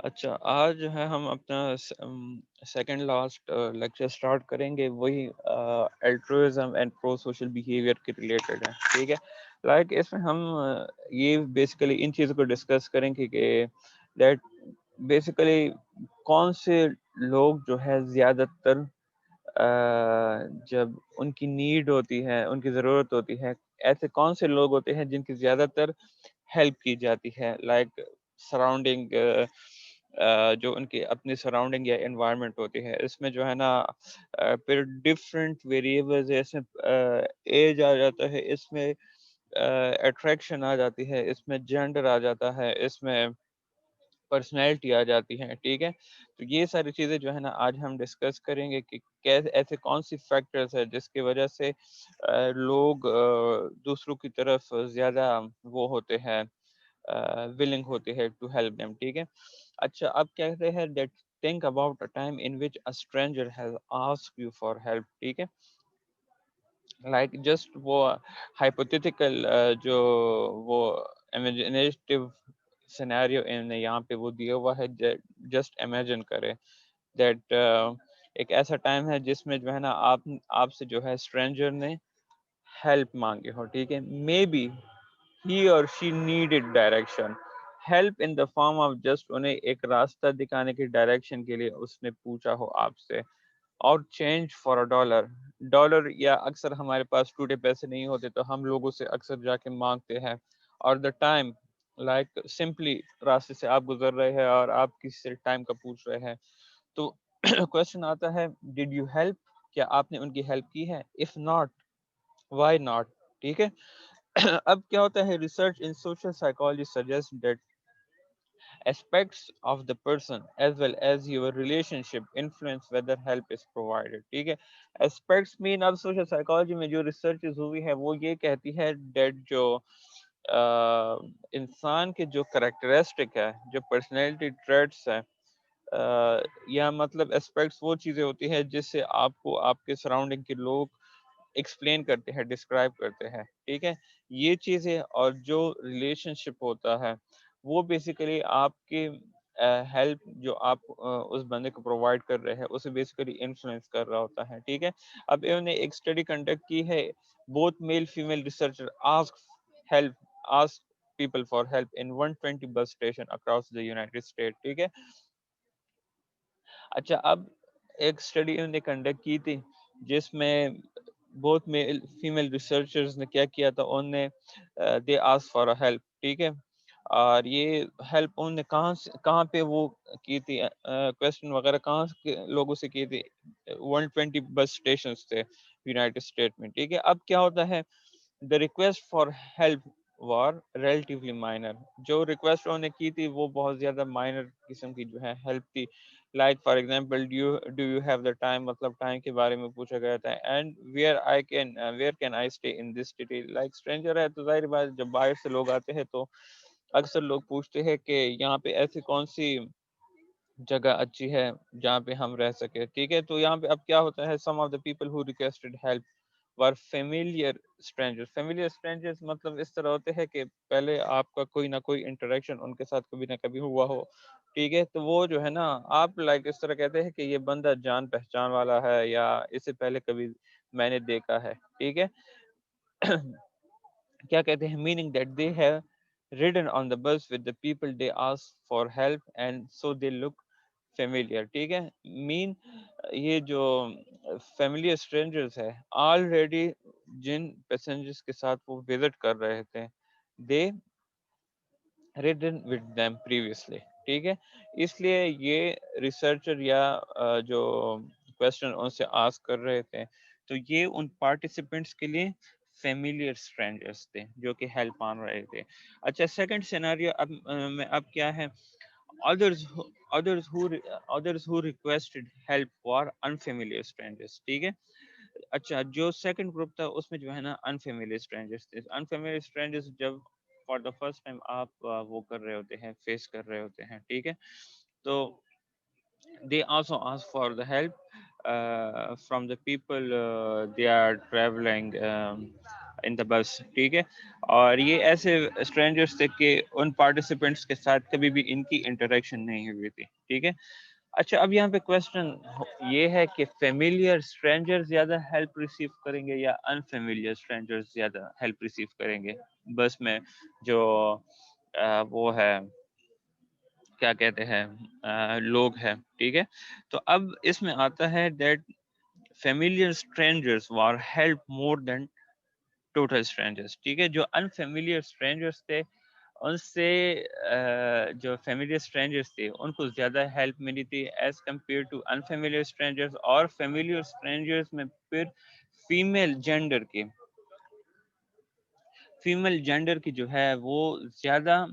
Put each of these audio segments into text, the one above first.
اچھا، آج جو ہے ہم اپنا سیکنڈ لاسٹ لیکچر اسٹارٹ کریں گے، وہی الٹروازم اینڈ پرو سوشل بیہیویئر کے ریلیٹڈ ہے، ٹھیک ہے. لائک اس میں ہم یہ بیسیکلی ان چیزوں کو ڈسکس کریں گے کہ دیٹ بیسیکلی کون سے لوگ جو ہے زیادہ تر جب ان کی نیڈ ہوتی ہے، ان کی ضرورت ہوتی ہے، ایسے کون سے لوگ ہوتے ہیں جن کی زیادہ تر ہیلپ کی جاتی ہے، لائک سراؤنڈنگ جو ان کی اپنی سراؤنڈنگ یا انوائرمنٹ ہوتی ہے. اس میں جو ہے نا پھر ڈفرینٹ ویریبلز، اس میں ایج آ جاتا ہے، اس میں اٹریکشن آ جاتی ہے، اس میں جینڈر آ جاتا ہے، اس میں پرسنالٹی آ جاتی ہے، ٹھیک ہے. تو یہ ساری چیزیں جو ہے نا آج ہم ڈسکس کریں گے کہ ایسے کون سی فیکٹرز ہے جس کی وجہ سے لوگ دوسروں کی طرف زیادہ وہ ہوتے ہیں، ولنگ ہوتے ہیں ٹو ہیلپ دیم، ٹھیک ہے. اچھا، اب کہتے ہیں that think about a time in which a stranger has asked you for help, ٹھیک ہے. لائک جسٹ وہ ہائپوتھیٹیکل جو وہ امیجنیٹو سینیریو ان یہاں پہ وہ دیا ہوا ہے، جسٹ امیجن کرے دیٹ ایک ایسا ٹائم ہے جس میں جو ہے نا آپ سے جو ہے اسٹرینجر نے ہیلپ مانگی ہو، ٹھیک ہے. May be he or she needed direction, help in the form of just انہیں ایک راستہ دکھانے کی ڈائریکشن کے لیے اس نے پوچھا ہو آپ سے، اور چینج فار اے ڈالر. یا اکثر ہمارے پاس ٹوٹے پیسے نہیں ہوتے تو ہم لوگوں سے اکثر جا کے مانگتے ہیں، اور دا ٹائم لائک سمپلی راستے سے آپ گزر رہے ہیں اور آپ کسی سے ٹائم کا پوچھ رہے ہیں، تو کوشچن آتا ہے ڈیڈ یو ہیلپ، کیا آپ نے ان کی ہیلپ کی ہے؟ اف ناٹ وائی ناٹ، ٹھیک ہے. اب کیا ہوتا ہے، research in social psychology suggest that aspects of the person as well as your relationship influence whether help is provided، ٹھیک ہے. aspects mean اب سوشل سائیکالوجی میں جو ریسرچز ہوئی ہے وہ یہ کہتی ہے ڈیٹ جو انسان کے جو کریکٹرسٹک ہے، جو پرسنالٹی ٹریٹس ہے، یا مطلب اسپیکٹس وہ چیزیں ہوتی ہیں جس سے آپ کو آپ کے سراؤنڈنگ کے لوگ ایکسپلین کرتے ہیں، ڈسکرائب کرتے ہیں، ٹھیک ہے. یہ چیزیں اور جو ریلیشن شپ ہوتا ہے وہ بیسیکلی آپ کے ہیلپ جو آپ اس بندے کو پرووائڈ کر رہے ہیں اسے بیسیکلی انفلوئنس کر رہا ہوتا ہے، ٹھیک ہے. اب انہوں نے ایک اسٹڈی کنڈکٹ کی ہے، both male female researcher ask people for help in 120 bus station across the United state, ٹھیک ہے. اچھا، اب ایک اسٹڈی انہوں نے کنڈکٹ کی تھی جس میں بہت میل فیمیل ریسرچرز نے کیا کیا تھا، انہوں نے دے آسک فار ہیلپ، ٹھیک ہے. اور یہ ہیلپ انہوں نے کہاں پہ وہ کی تھی، کویسچن وغیرہ کہاں کے لوگوں سے کی تھی، 120 بس اسٹیشنز تھے یونائٹیڈ اسٹیٹ میں، ٹھیک ہے. اب کیا ہوتا ہے، the request for help were relatively minor. جو ریکویسٹ انہوں نے کی تھی وہ بہت زیادہ مائنر قسم کی جو ہے ہیلپ تھی. Like for example do you have the time, مطلب ٹائم کے بارے میں پوچھا گیا تھا. And where can I stay in this city, like stranger ہے تو ظاہر بات جب باہر سے لوگ آتے ہیں تو اکثر لوگ پوچھتے ہیں کہ یہاں پہ ایسی کون سی جگہ اچھی ہے جہاں پہ ہم رہ سکے، ٹھیک ہے. تو یہاں پہ اب کیا ہوتا ہے، some of the people who requested help were familiar strangers, مطلب اس طرح ہوتے ہیں کہ پہلے آپ کا کوئی نہ کوئی انٹریکشن ان کے ساتھ کبھی نہ کبھی ہوا ہو، ٹھیک ہے. تو وہ جو ہے نا آپ لائک اس طرح کہتے ہیں کہ یہ بندہ جان پہچان والا ہے یا اس سے پہلے کبھی میں نے دیکھا ہے، ٹھیک ہے. کیا کہتے ہیں، meaning that they have ridden on the bus with the people they ask for help and so they look familiar، ٹھیک ہے. مین یہ جو فیملی اسٹرینجرز ہے آلریڈی جن پیسنجرز کے ساتھ وہ وزٹ کر رہے تھے دے ridden with them previously، ٹھیک ہے. اس لیے یہ ریسرچر یا جو کوشچن ان سے آسک کر رہے تھے تو یہ ان پارٹیسپینٹس کے لیے فیملیئر اسٹرینجرز تھے جو کہ ہیلپ مان رہے تھے. اچھا، سیکنڈ سیناریو اب کیا ہے، others who, others who others who requested help for unfamiliar strangers، ٹھیک ہے. اچھا، جو سیکنڈ گروپ تھا اس میں جو ہے نا انفیملیئر اسٹرینجرز تھے. انفیملیئر اسٹرینجرز جب فار دا فرسٹ ٹائم آپ وہ کر رہے ہوتے ہیں، فیس کر رہے ہوتے ہیں، ٹھیک ہے. تو they also ask for the help from the people they are traveling ان دا بس. ٹھیک ہے, اور یہ ایسے اسٹرینجرس تھے کہ ان پارٹیسپینٹس کے ساتھ کبھی بھی ان کی انٹریکشن نہیں ہوئی تھی. ٹھیک ہے. اچھا, اب یہاں پہ کوشچن یہ ہے کہ فیملیئر اسٹرینجر زیادہ ہیلپ ریسیو کریں گے یا انفیملیئر اسٹرینجر زیادہ ہیلپ ریسیو کریں گے بس میں جو وہ ہے کیا کہتے ہیں لوگ ہیں. ٹھیک ہے, تو اب اس میں آتا ہے that familiar strangers were help more than total strangers. ٹھیک ہے, جو انفیملیئر اسٹرینجرز تھے ان سے جو فیملیئر اسٹرینجرز تھے ان کو زیادہ ہیلپ ملی تھی as compare to unfamiliar strangers. اور فیملیئر اسٹرینجرز میں پھر فیمیل جینڈر کی جو ہے وہ زیادہ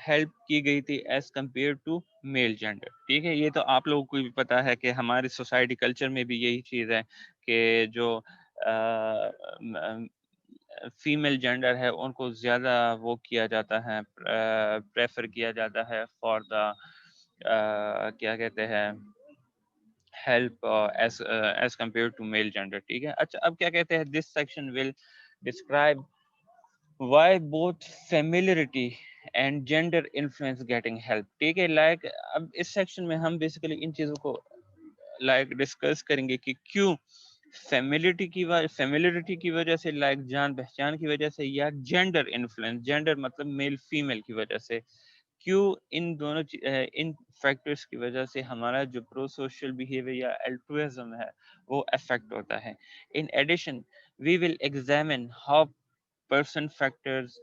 ہیلپ کی گئی تھی as compare to male gender. ٹھیک ہے, یہ تو آپ لوگوں کو بھی پتا ہے کہ ہماری سوسائٹی کلچر میں بھی یہی چیز ہے کہ جو فیمیل جینڈر ہے ان کو زیادہ وہ کیا جاتا ہے, پریفر کیا جاتا ہے فار دا کیا کہتے ہیں help as compare to male gender. ٹھیک ہے. اچھا, اب کیا کہتے ہیں this section will describe why both familiarity and gender influence getting help. ٹھیک ہے, لائک اب اس سیکشن میں ہم بیسیکلی ان چیزوں کو لائک ڈسکس کریں گے کہ کیوں فیملیرٹی کی وجہ سے, لائک جان پہچان کی وجہ سے, یا جینڈر انفلوئنس, جینڈر مطلب میل فیمیل کی وجہ سے, کیوں ان دونوں ان فیکٹرز کی وجہ سے ہمارا جو پرو سوشل بیہیویئر یا الٹروئزم ہے وہ افیکٹ ہوتا ہے. In addition we will examine how person factors,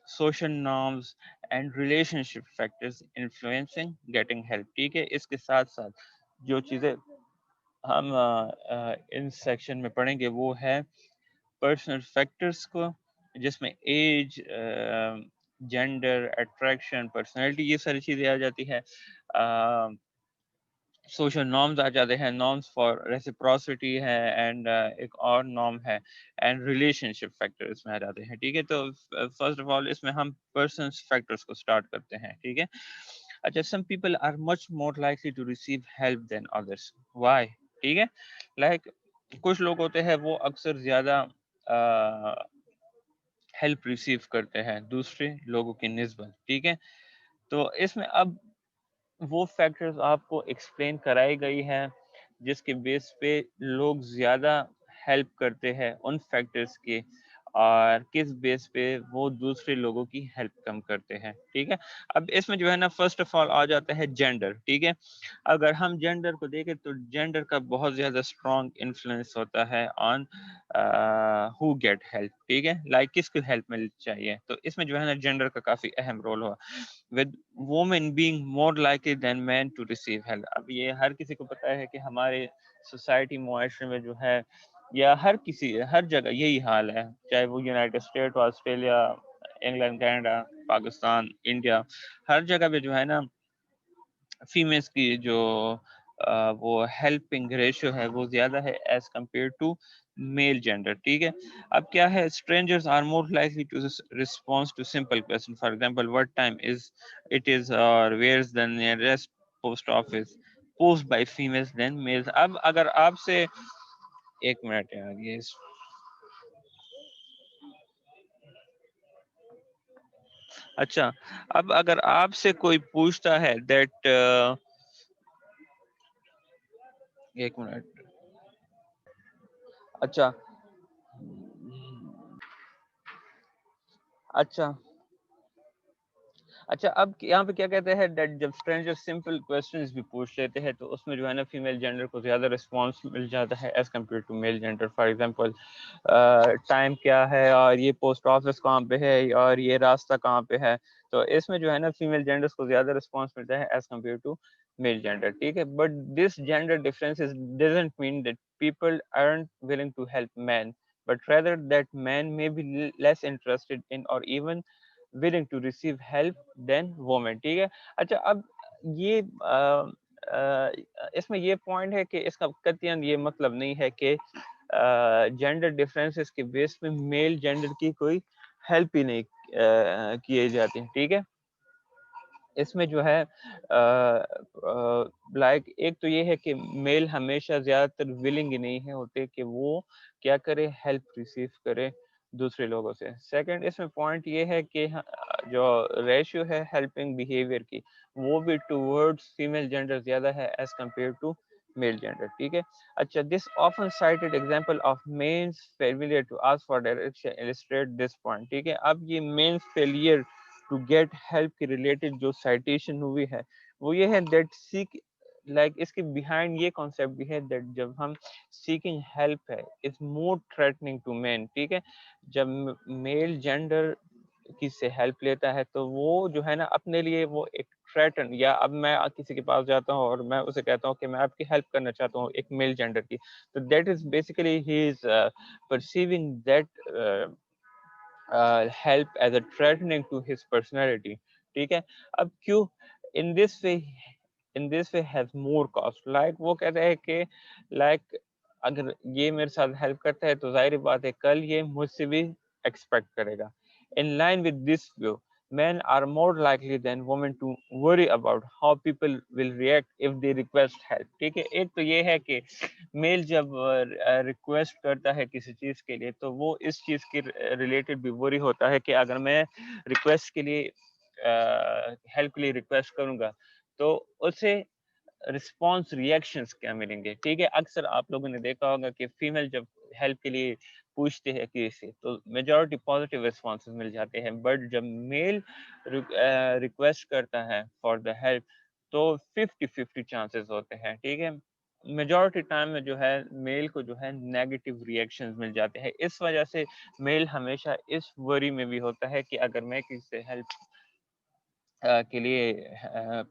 social norms and relationship factors influencing getting help. ٹھیک ہے, اس کے ساتھ ساتھ جو چیزیں ہم ان سیکشن میں پڑھیں گے وہ ہے پرسنل فیکٹرز کو, جس میں ایج, جینڈر, اٹریکشن, پرسنالٹی, یہ ساری چیزیں آ جاتی ہے. سوشل نارمز آ جاتے ہیں, نارمز فار ریسیپروسٹی ہے, اینڈ ایک اور نارم ہے, اینڈ ریلیشن شپ فیکٹر اس میں آ جاتے ہیں. ٹھیک ہے, تو فرسٹ آف آل اس میں ہم پرسنس فیکٹرز کو اسٹارٹ کرتے ہیں. ٹھیک ہے. اچھا, some people are much more likely to receive help than others. Why? ٹھیک ہے, لائک کچھ لوگ ہوتے ہیں وہ اکثر زیادہ ہیلپ ریسیو کرتے ہیں دوسرے لوگوں کی نسبت. ٹھیک ہے, تو اس میں اب وہ فیکٹرز آپ کو ایکسپلین کرائی گئی ہیں جس کے بیس پہ لوگ زیادہ ہیلپ کرتے ہیں ان فیکٹرز کی, اور کس بیس پہ وہ دوسرے لوگوں کی ہیلپ کم کرتے ہیں. ٹھیک ہے, اب اس میں جو ہے نا فرسٹ آف آل آ جاتا ہے جینڈر. ٹھیک ہے, اگر ہم جینڈر کو دیکھیں تو جینڈر کا بہت زیادہ اسٹرانگ انفلوئنس ہوتا ہے آن ہو گیٹ ہیلپ. ٹھیک ہے, لائک کس کو ہیلپ ملنی چاہیے, تو اس میں جو ہے نا جینڈر کا کافی اہم رول ہوا, with women being more likely than men to receive help. اب یہ ہر کسی کو پتا ہے کہ ہمارے سوسائٹی معاشرے میں جو ہے یا ہر جگہ یہی حال ہے, چاہے وہ united state, Australia, England, Canada, Pakistan, India, ہر جگہ پہ جو ہے نا فیمیلز کی جو وہ ہیلپنگ ریشو ہے وہ زیادہ ہے as compare to male gender. ٹھیک ہے, اب کیا ہے, strangers are more likely to respond to simple question. For example, what time is it is, or where's the nearest post office, posed by females than males. اب اگر آپ سے ایک منٹ یار, یہ اچھا, اب اگر آپ سے کوئی پوچھتا ہے دیٹ ایک منٹ, اچھا اچھا اچھا, اب یہاں پہ کیا کہتے ہیں جب اسٹرینجر سمپل کوسچنز بھی پوچھ لیتے ہیں تو اس میں جو ہے نا فیمیل جینڈر کو زیادہ رسپانس مل جاتا ہے as compare to male gender. For example, time کیا ہے, اور یہ پوسٹ آفس کہاں پہ ہے, اور یہ راستہ کہاں پہ ہے, تو اس میں جو ہے نا فیمیل جینڈرز کو زیادہ رسپانس ملتا ہے as compare to male gender. ٹھیک ہے, but this gender difference doesn't mean that people aren't willing to help men, but rather that men may be less interested in or even willing to receive help than women. ٹھیک ہے, اچھا, اب یہ اس میں یہ point ہے کہ اس کا قطعاً یہ مطلب نہیں ہے کہ جینڈر ڈفرینسز کے بیس پہ میل جینڈر کی کوئی ہیلپ ہی نہیں کیے جاتے. ٹھیک ہے, اس میں جو ہے لائک ایک تو یہ ہے کہ میل ہمیشہ زیادہ تر ولنگ ہی نہیں ہے ہوتے کہ وہ کیا کرے, ہیلپ ریسیو کرے دوسرے لوگوں سے. سیکنڈ اس میں پوائنٹ یہ ہے کہ جو ریشیو ہے ہیلپنگ بیہیویئر کی وہ بھی ٹورڈز فیمیل جینڈر زیادہ ہے as compare to male gender. ٹھیک ہے. اچھا this often cited example of men's failure to ask for direction illustrate this point. ٹھیک ہے. اب یہ men's failure to get help کے ریلیٹڈ جو سائٹیشن ہوئی ہے وہ یہ ہے دیٹ سیک لائک اس کے بیہائنڈ یہ کانسیپٹ بھی ہے دیٹ جب ہم سیکنگ ہیلپ ہے اٹس مور تھریٹننگ ٹو مین. ٹھیک ہے. جب میل جینڈر کسی سے ہیلپ لیتا ہے تو وہ جو ہے نا اپنے لیے وہ ایک تھریٹن یا اب میں کسی کے پاس جاتا ہوں اور میں اسے کہتا ہوں کہ میں آپ کی ہیلپ کرنا چاہتا ہوں ایک میل جینڈر کی تو that is basically he is perceiving that help as a threatening to his personality. ٹھیک ہے. اب کیوں in this way has more cost. like وہ کہتا ہے کہ like اگر یہ میرے ساتھ ہیلپ کرتا ہے تو ظاہر بات ہے کل یہ مجھ سے بھی ایکسپیکٹ کرے گا. in line with this view men are more likely than women to worry about how people will react if they request help. ٹھیک ہے. ایک تو یہ ہے کہ میل جب ریکویسٹ کرتا ہے کسی چیز کے لیے تو وہ اس چیز کے ریلیٹڈ بھی وری ہوتا ہے کہ اگر میں ریکویسٹ کے لیے ہیلپ کے لیے ریکویسٹ کروں گا تو اسے رسپانس ریئیکشنز کیا ملیں گے. ٹھیک ہے. اکثر آپ لوگوں نے دیکھا ہوگا کہ فیمیل جب ہیلپ کے لیے پوچھتے ہیں کسی سے تو میجورٹی پازیٹیو رسپانسز مل جاتے ہیں بٹ جب میل ریکویسٹ کرتا ہے فار دا ہیلپ تو 50-50 چانسز ہوتے ہیں. ٹھیک ہے. میجورٹی ٹائم میں جو ہے میل کو جو ہے نیگیٹو ریئیکشنز مل جاتے ہیں. اس وجہ سے میل ہمیشہ اس وری میں بھی ہوتا ہے کہ اگر میں کسی سے ہیلپ کے لیے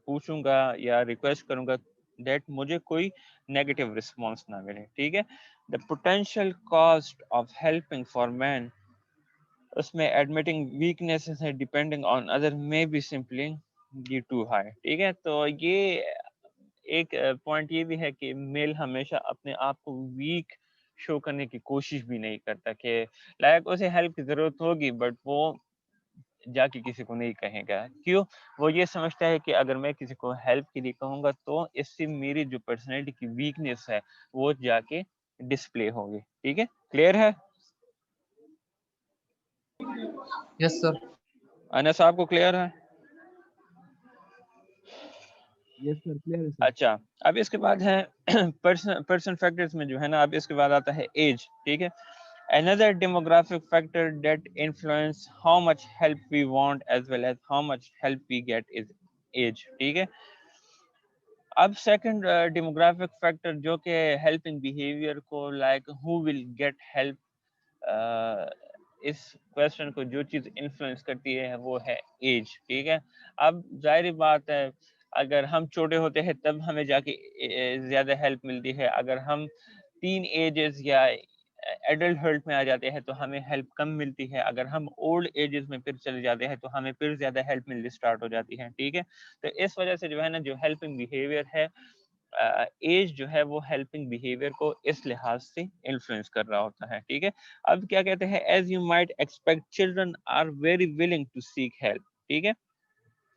پوچھوں گا یا ریکویسٹ کروں گا دیٹ مجھے کوئی نیگیٹو رسپانس نہ ملے. ٹھیک ہے. The potential cost of helping for men اس میں ایڈمٹنگ ویکنیسز ہے depending on other men be simply the to high. ٹھیک ہے. تو یہ ایک پوائنٹ یہ بھی ہے کہ میل ہمیشہ اپنے آپ کو ویک شو کرنے کی کوشش بھی نہیں کرتا کہ لائک اسے ہیلپ کی ضرورت ہوگی بٹ وہ جا کے کسی کو نہیں کہے گا. کیوں؟ وہ یہ سمجھتا ہے کہ اگر میں کسی کو ہیلپ کے لیے کہوں گا تو اس سے میری جو پرسنالٹی کی ویکنیس ہے وہ جا کے ڈسپلے ہوگی. ٹھیک ہے. کلیئر ہے؟ یس سر. انس آپ کو کلیئر ہے؟ یس سر کلیئر ہے سر. اچھا اب اس کے بعد ہے پرسن فیکٹرز میں جو ہے نا اب اس کے بعد آتا ہے ایج. ٹھیک ہے. another demographic factor that influence how much help we want as well as how much help we get is age. ٹھیک ہے. اب سیکنڈ ڈیموگرافک فیکٹر جو کہ ہیلپنگ بیہیویئر کو like who will get help اس question کو جو چیز انفلوئنس کرتی ہے وہ ہے ایج. ٹھیک ہے. اب ظاہر بات ہے اگر ہم چھوٹے ہوتے ہیں تب ہمیں جا کے زیادہ ہیلپ ملتی ہے. اگر ہم تین ایجز یا ایڈلٹہڈ میں آ جاتے ہیں تو ہمیں ہیلپ کم ملتی ہے. اگر ہم اولڈ ایجز میں پھر چلے جاتے ہیں تو ہمیں پھر زیادہ ہیلپ ملنی اسٹارٹ ہو جاتی ہے. ٹھیک ہے. تو اس وجہ سے جو ہے نا جو ہیلپنگ بیہیویئر ہے ایج جو ہے وہ ہیلپنگ بیہیویئر کو اس لحاظ سے انفلوئنس کر رہا ہوتا ہے. ٹھیک ہے. اب کیا کہتے ہیں as you might expect children are very willing to seek help. ٹھیک ہے.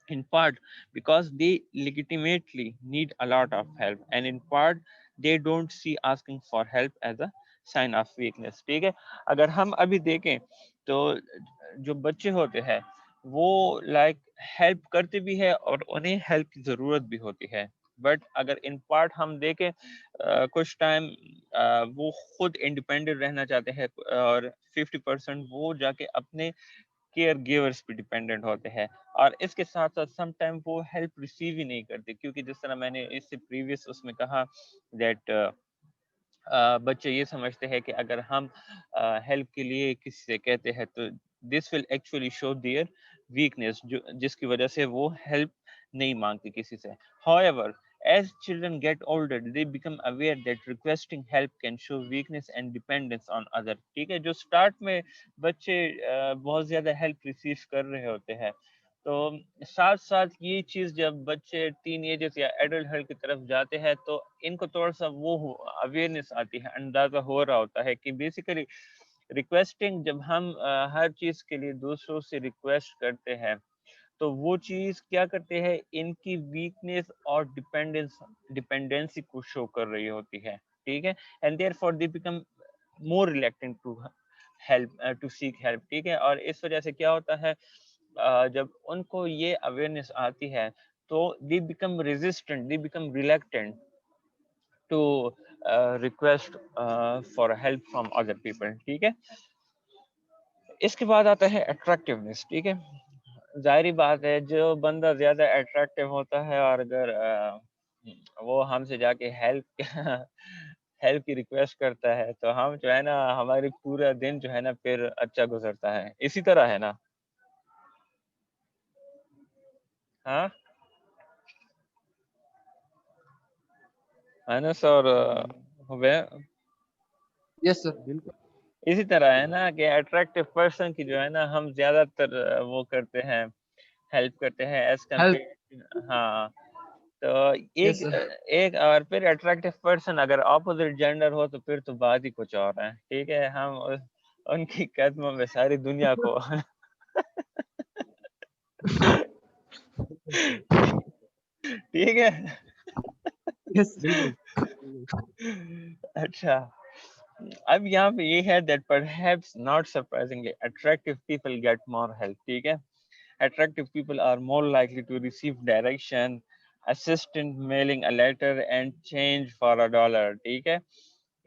in part because they legitimately need a lot of help and in part they don't see asking for help as a sign of weakness. ٹھیک ہے. اگر ہم ابھی دیکھیں تو جو بچے ہوتے ہیں وہ لائک ہیلپ کرتے بھی ہے اور انہیں ہیلپ کی ضرورت بھی ہوتی ہے بٹ اگر ان پارٹ ہم دیکھیں کچھ ٹائم وہ خود انڈیپینڈنٹ رہنا چاہتے ہیں اور 50% وہ جا کے اپنے کیئر گیورس پہ ڈیپینڈنٹ ہوتے ہیں اور اس کے ساتھ ساتھ سم ٹائم وہ ہیلپ ریسیو ہی نہیں کرتے کیونکہ جس طرح میں نے اس سے پریویس اس میں کہا دیٹ بچے یہ سمجھتے ہیں کہ اگر ہم ہیلپ کے لیے کسی سے کہتے ہیں تو this will actually show their weakness جس کی وجہ سے وہ ہیلپ نہیں مانگتے کسی سے. however as children get older they become aware that requesting help can show weakness and dependence on others. ٹھیک ہے. جو سٹارٹ میں بچے بہت زیادہ ہیلپ ریسیو کر رہے ہوتے ہیں تو ساتھ ساتھ یہ چیز جب بچے ٹین ایجز یا ایڈلٹہڈ کی طرف جاتے ہیں تو ان کو تھوڑا سا وہ اویئرنیس آتی ہے اندازہ ہو رہا ہوتا ہے کہ بیسیکلی ریکویسٹنگ جب ہم ہر چیز کے لیے دوسروں سے ریکویسٹ کرتے ہیں تو وہ چیز کیا کرتے ہیں ان کی ویکنیس اور ڈیپینڈنسی کو شو کر رہی ہوتی ہے. ٹھیک ہے. And therefore they become more reluctant help to seek help, ٹھیک ہے. اور اس وجہ سے کیا ہوتا ہے, جب ان کو یہ اویئرنیس آتی ہے تو they become resistant, they become reluctant to request for help from other people, ٹھیک ہے. اس کے بعد آتا ہے اٹریکٹیونیس, ٹھیک ہے. ظاہری بات ہے جو بندہ زیادہ اٹریکٹیو ہوتا ہے اور اگر وہ ہم سے جا کے ہیلپ کی ریکویسٹ کرتا ہے تو ہم جو ہے نا ہماری پورا دن جو ہے نا پھر اچھا گزرتا ہے. اسی طرح ہے نا, ہاں انس اور Yes, sir. بالکل. اسی طرح ہے نا کہ اٹریکٹیو پرسن کی جو ہے نا ہم زیادہ تر وہ کرتے ہیں, ہیلپ کرتے ہیں ایز Help. کمپیئر. ہاں تو Yes, ایک sir. ایک اور پھر اٹریکٹیو پرسن اگر اپوزٹ جینڈر ہو تو پھر تو بات ہی کچھ اور ہے, ٹھیک ہے. ہم ان کی قدموں میں ساری دنیا کو بالکل صحیح. ٹھیک ہے. Yes. بالکل. بالکل. اچھا, اب یہاں پہ یہ ہے that perhaps not surprisingly attractive people get more help, ٹھیک ہے. Attractive people are more likely to receive direction, assistant mailing a letter and change for $1, ٹھیک ہے.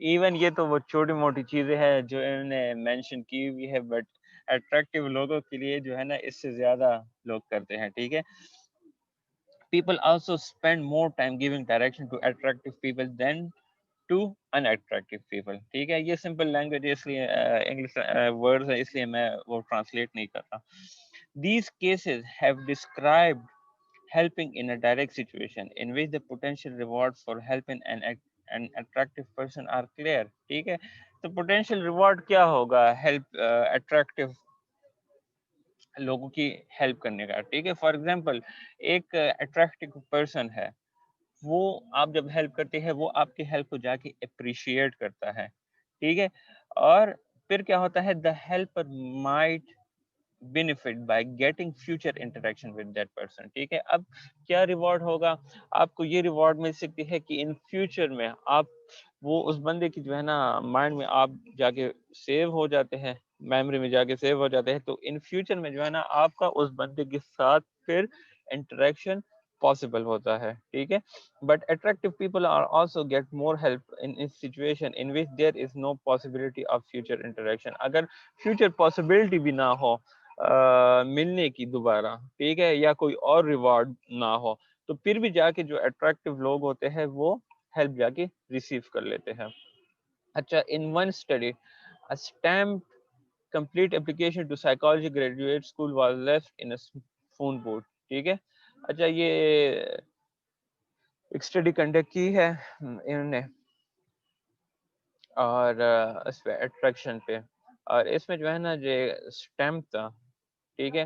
ایون یہ تو وہ چھوٹی موٹی چیزیں ہیں جو انہوں نے مینشن کی ہوئی ہے, بٹ اٹریکٹیو لوگوں کے لیے جو ہے نا اس سے زیادہ لوگ کرتے ہیں, ٹھیک ہے. People also spend more time giving direction to attractive people than to unattractive people, ٹھیک ہے. یہ سمپل لینگویج ہے اس لیے انگلش ورڈز ہے اس لیے میں وہ ٹرانسلیٹ نہیں کر رہا. These cases have described helping in a direct situation in which the potential rewards for helping an attractive person are clear, ٹھیک ہے. تو potential reward کیا ہوگا help attractive لوگوں کی ہیلپ کرنے کا, ٹھیک ہے. فار ایگزامپل ایک اٹریکٹیو پرسن ہے, وہ آپ جب ہیلپ کرتے ہیں وہ آپ کی ہیلپ کو جا کے اپریشیٹ کرتا ہے, ٹھیک ہے. اور پھر کیا ہوتا ہے, the helper might benefit by getting future interaction with that person, ٹھیک ہے. اب کیا ریوارڈ ہوگا, آپ کو یہ ریوارڈ مل سکتی ہے کہ ان فیوچر میں آپ وہ اس بندے کی جو ہے نا مائنڈ میں آپ جا کے سیو ہو جاتے ہیں, میموری میں جا کے سیو ہو جاتے ہیں, تو ان فیوچر میں جو ہے نا آپ کا اس بندے کے ساتھ پھر انٹریکشن پاسبل ہوتا ہے, ٹھیک ہے. But attractive people are also get more help in a situation in which there is no possibility of future interaction. اگر future possibility بھی نہ ہو ملنے کی دوبارہ, ٹھیک ہے, یا کوئی اور ریوارڈ نہ ہو, تو پھر بھی جا کے جو اٹریکٹیو لوگ ہوتے ہیں وہ ہیلپ جا کے ریسیو کر لیتے ہیں. اچھا, in one study a stamped complete application to psychology graduate school was left in a phone booth, ٹھیک ہے. اچھا, یہ ایک اسٹڈی کنڈکٹ کی ہے انہوں نے اور اس پہ اٹریکشن پہ, اور اس میں جو ہے نا جو اسٹیمپ تھا, ٹھیک ہے,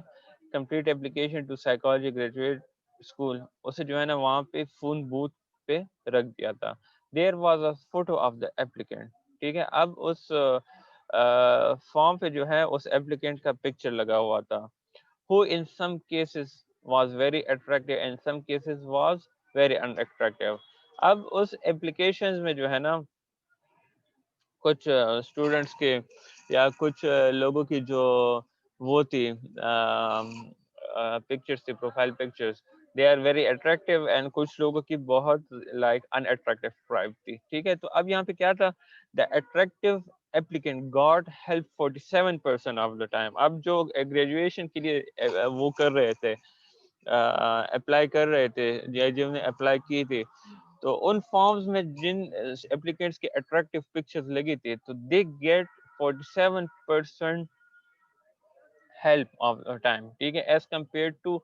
complete application to psychology graduate school, اسے جو ہے نا وہاں پہ فون بوتھ پہ رکھ دیا تھا. There was a photo of the applicant, ٹھیک ہے. اب اس فارم پہ جو ہے اس ایپلیکینٹ کا پکچر لگا ہوا تھا, who in some cases was very attractive and some cases was very unattractive. اب اس اپلیکیشنز میں جو ہے نا کچھ اسٹوڈنٹس کے یا کچھ لوگوں کی جو وہ تھی پکچرس تھی, profile pictures, they are very attractive, and کچھ لوگوں کی بہت لائک ان اٹریکٹیو ٹائپ تھی, ٹھیک ہے. تو اب یہاں پہ کیا تھا, دا attractive applicant got help 47% of the time. اب جو گریجویشن کے لیے وہ کر رہے تھے, اپلائی کر رہے تھے, جنہوں نے اپلائی کی تھی, تو ان فارمز میں جن اپلیکینٹس کے اٹریکٹیو پکچرز لگی تھی تو they get 47% help of time, ٹھیک ہے, as compare to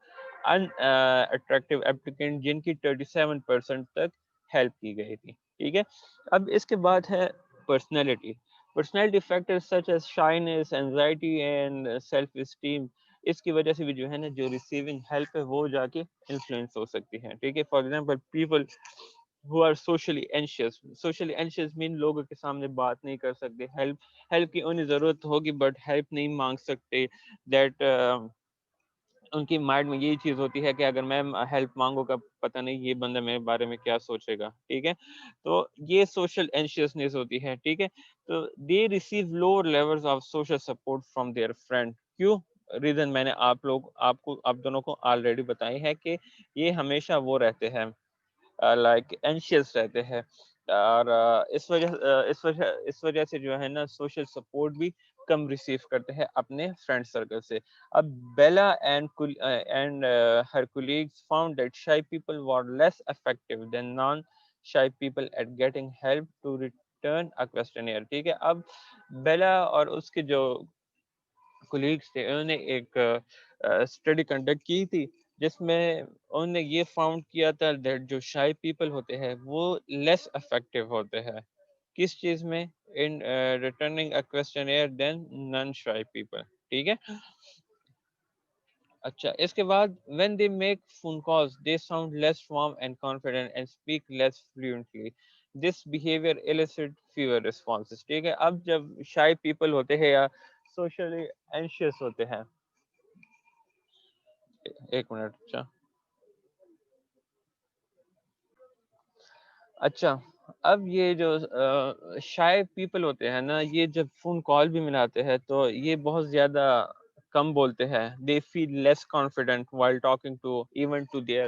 unattractive applicant جن کی 37% تک ہیلپ کی گئی تھی, ٹھیک ہے. اب اس کے بعد ہے personality. Personality factors such as shyness, anxiety and self esteem, اس کی وجہ سے بھی جو ہے نا جو ریسیونگ ہیلپ ہے وہ جا کے انفلوئنس ہو سکتی ہے, ٹھیک ہے. For example people who are socially anxious, socially anxious mean لوگوں کے سامنے بات نہیں کر سکتے, ہیلپ کی انہیں ضرورت ہوگی بٹ ہیلپ نہیں مانگ سکتے, دیٹ ان کی مائنڈ میں یہی چیز ہوتی ہے کہ اگر میں ہیلپ مانگوں گا پتہ نہیں یہ بندہ میرے بارے میں کیا سوچے گا. ٹھیک ہے, تو یہ سوشل اینشیسنیس ہوتی ہے. ٹھیک ہے, تو they receive lower levels of social support from their friend. کیوں ریزن میں نے آپ دونوں کو آلریڈی بتائی ہے کہ یہ ہمیشہ وہ رہتے ہیں لائک اینشیس رہتے ہیں, اور اس وجہ سے جو ہے نا سوشل سپورٹ بھی کم ریسیو کرتے ہیں اپنے فرینڈ سرکل سے. اب بیلا and her colleagues found that shy people were less effective than non shy people at getting help to return a questionnaire. ٹھیک ہے, اب بیلا اور اس کے جو کولیگس تھے انہوں نے ایک اسٹڈی کنڈکٹ کی تھی جس میں انہوں نے یہ فاؤنڈ کیا تھا دیٹ جو شائی پیپل ہوتے ہیں وہ لیس افیکٹو ہوتے ہیں کس چیز میں, ان ریٹرننگ اے کوسچنیئر دین نان شائی پیپل. ٹھیک ہے, اچھا اس کے بعد when they make phone calls they sound less warm and confident and speak less fluently. This behavior elicit fewer responses. ٹھیک ہے, اب جب shy people ہوتے ہیں یا socially anxious ہوتے ہیں, ایک منٹ. اچھا اب یہ جو شائع پیپل ہوتے ہیں نا, یہ جب فون کال بھی ملاتے ہیں تو یہ بہت زیادہ کم بولتے ہیں. They feel less confident while talking to even to their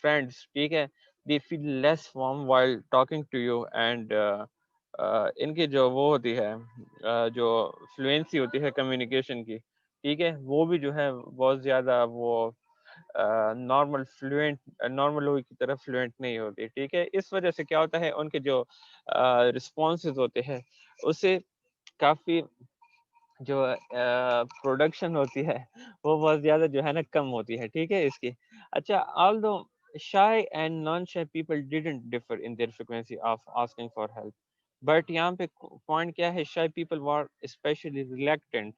friends. ٹھیک ہے, they feel less warm while talking to you and ان کی جو وہ ہوتی ہے جو فلوئنسی ہوتی ہے کمیونیکیشن کی, ٹھیک ہے, وہ بھی جو ہے بہت زیادہ وہ نارمل لوگوں کی طرف فلوئنٹ نہیں ہوتی. ٹھیک ہے, اس وجہ سے کیا ہوتا ہے ان کے جو رسپانسز ہوتے ہیں اسے کافی جو پروڈکشن ہوتی ہے وہ بہت زیادہ جو ہے نا کم ہوتی ہے. ٹھیک ہے اس کی. اچھا although shy and non-shy people didn't differ in their frequency of asking for help, but یہاں پہ پوائنٹ کیا ہے, shy people were especially reluctant.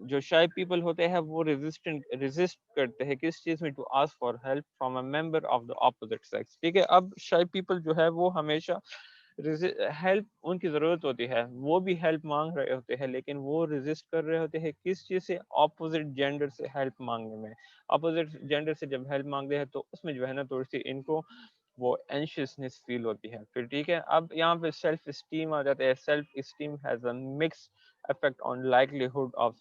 جو شائی پیپل ہوتے ہیں وہ ریزسٹ کرتے ہیں کس چیز میں, to ask for help from a member of the opposite sex. ٹھیک ہے, اب شائی پیپل جو ہے وہ ہمیشہ ہیلپ ان کی ضرورت ہوتی ہے, وہ بھی ہیلپ مانگ رہے ہوتے ہیں لیکن وہ ریزسٹ کر رہے ہوتے ہیں کس چیز سے, اپوزٹ جینڈر سے ہیلپ مانگنے میں. اپوزٹ جینڈر سے جب ہیلپ مانگتے ہیں تو اس میں جو ہے نا تھوڑی سی ان کو وہ اینشیسنس فیل ہوتی ہے پھر. ٹھیک ہے, اب یہاں پہ سیلف اسٹیم آ جاتا ہے. Self esteem has a mixed effect on likelihood of.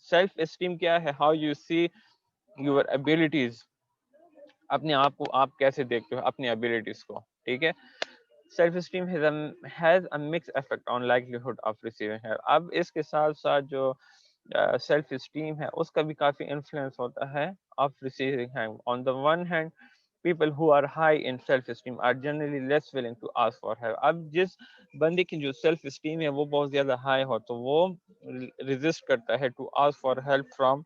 Self esteem کیا ہے, how you see your abilities, اپنے آپ کو آپ کیسے دیکھتے ہو اپنی ابیلٹیز کو. ٹھیک ہے, self esteem has a mixed effect on likelihood of receiving help. اب اس کے ساتھ ساتھ جو سیلف اسٹیم ہے اس کا بھی کافی انفلوئنس ہوتا ہے of receiving help. On the one hand, people who are high in self esteem are generally less willing to ask for help. اب جس بندے کی جو سیلف اسٹیم ہے وہ بہت زیادہ ہائی ہو تو وہ ریزسٹ کرتا ہے to ask for help from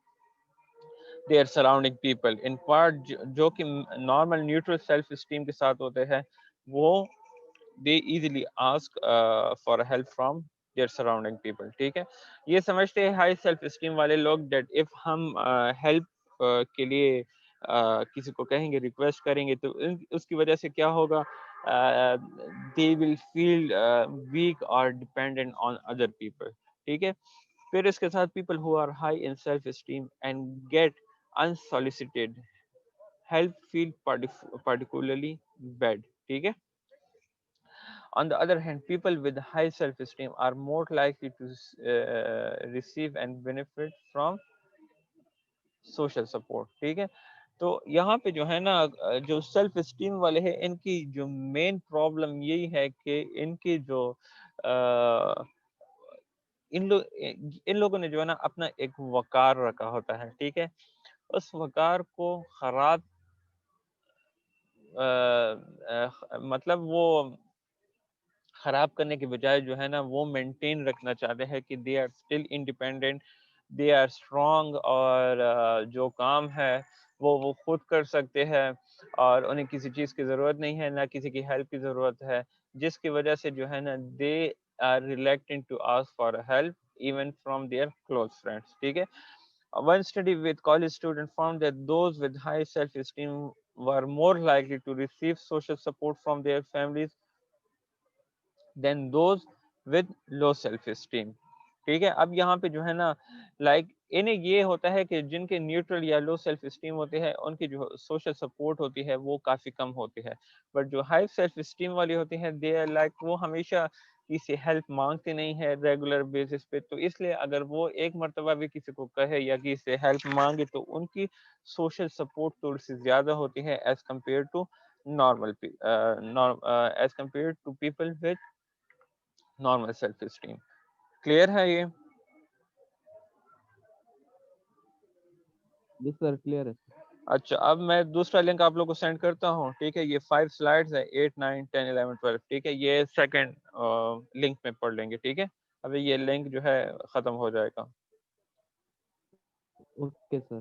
their surrounding people. In part جو کہ نارمل نیوٹرل سیلف اسٹیم کے ساتھ ہوتے ہیں وہ they easily ask for help from their surrounding people. ٹھیک ہے, یہ سمجھتے ہیں ہائی سیلف اسٹیم والے لوگ that if ہم ہیلپ کے لیے کسی کو کہیں گے, ریکویسٹ کریں گے تو اس کی وجہ سے کیا ہوگا, they will feel weak or dependent on other people. ٹھیک ہے, پھر اس کے ساتھ people who are high in self esteem and get unsolicited help feel particularly bad. ٹھیک ہے, on the other hand, people with high self-esteem are more likely to receive and benefit from social support. ٹھیک ہے, تو یہاں پہ جو ہے نا جو سیلف اسٹیم والے ہیں ان کی جو مین پرابلم یہی ہے کہ ان کی جو ان لوگوں نے جو ہے نا اپنا ایک وقار رکھا ہوتا ہے. ٹھیک ہے, اس وقار کو خراب مطلب وہ خراب کرنے کے بجائے جو ہے نا وہ مینٹین رکھنا چاہتے ہیں کہ they are still independent, they are strong, اور جو کام ہے وہ خود کر سکتے ہیں اور انہیں کسی چیز کی ضرورت نہیں ہے, نہ کسی کی ہیلپ کی ضرورت ہے, جس کی وجہ سے جو ہے نا they are reluctant to ask for help even from their close friends. ٹھیک ہے, one study with college students found that those with high self-esteem were more likely to receive social support from their families than those with low self-esteem. ٹھیک ہے. اب یہاں پہ جو ہے نا لائک انہیں یہ ہوتا ہے کہ جن کے نیوٹرل یا لو سیلف اسٹیم ہوتے ہیں ان کی جو سوشل سپورٹ ہوتی ہے وہ کافی کم ہوتی ہے. بٹ جو ہائی سیلف اسٹیم والی ہوتی ہیں دے آر لائک وہ ہمیشہ کسی ہیلپ مانگتے نہیں ہے ریگولر بیسس پہ. تو اس لیے اگر وہ ایک مرتبہ بھی کسی کو کہے یا کسی سے ہیلپ مانگے تو ان کی سوشل سپورٹ تھوڑی سی زیادہ ہوتی ہے as compare to normal as compare to people with normal self esteem. Clear ہے یہ؟ جی سر کلیئر ہے. اچھا اب میں دوسرا لنک آپ لوگ کو سینڈ کرتا ہوں. ٹھیک ہے یہ 5 سلائڈز ہے 8 9 10 11 12. ٹھیک ہے یہ سیکنڈ لنک میں پڑھ لیں گے. ٹھیک ہے ابھی یہ لنک جو ہے ختم ہو جائے گا. Okay sir.